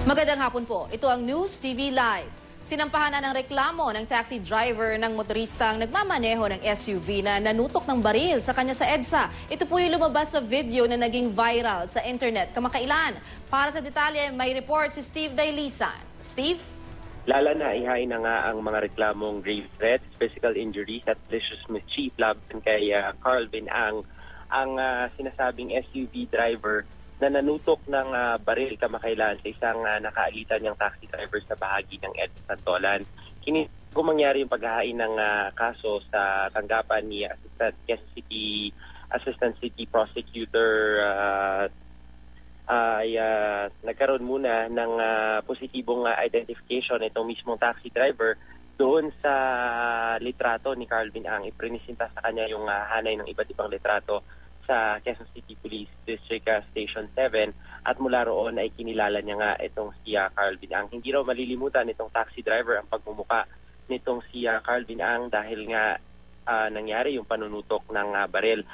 Magandang hapon po. Ito ang News TV Live. Sinampahan na ng reklamo ng taxi driver ng motoristang nagmamaneho ng SUV na nanutok ng baril sa kanya sa EDSA. Ito po yung lumabas sa video na naging viral sa internet kamakailan. Para sa detalye, may report si Steve Dailisan. Steve? Lala na, ihain na nga ang mga reklamong grave threats, physical injuries at malicious mischief laban kay Carl Binang, ang sinasabing SUV driver na nanutok ng baril kamakailan sa isang nakaalitan niyang taxi driver sa bahagi ng EDSA Santolan. Kung mangyari yung paghahain ng kaso sa tanggapan ni Assistant City Prosecutor ay nagkaroon muna ng positibong identification itong mismong taxi driver doon sa litrato ni Carl Binang. Iprinisinta sa kanya yung hanay ng iba't ibang litrato sa Quezon City Police District Station 7 at mula roon ay kinilala niya nga itong si Carl Binang. Hindi raw malilimutan itong taxi driver ang pagmumuka nitong si Carl Binang dahil nga nangyari yung panunutok ng baril.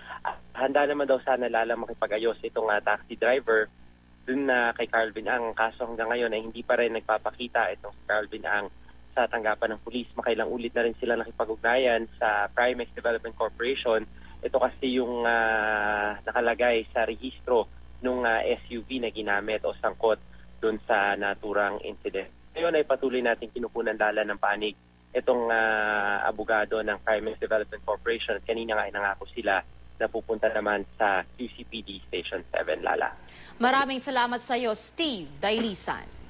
Handa naman daw sana Lala makipag-ayos itong taxi driver dun kay Carl Binang. Kaso hanggang ngayon ay hindi pa rin nagpapakita itong si Carl Binang sa tanggapan ng pulis. Makailang ulit na rin sila nakipag-ugnayan sa Primex Development Corporation. Ito kasi yung nakalagay sa rehistro ng SUV na ginamit o sangkot doon sa naturang incident. Ngayon ay patuloy natin kinukunan Lala ng panig itong abogado ng Primex Development Corporation. Kanina nga ay nangako sila na pupunta naman sa QCPD Station 7, Lala. Maraming salamat sa iyo, Steve Dailisan.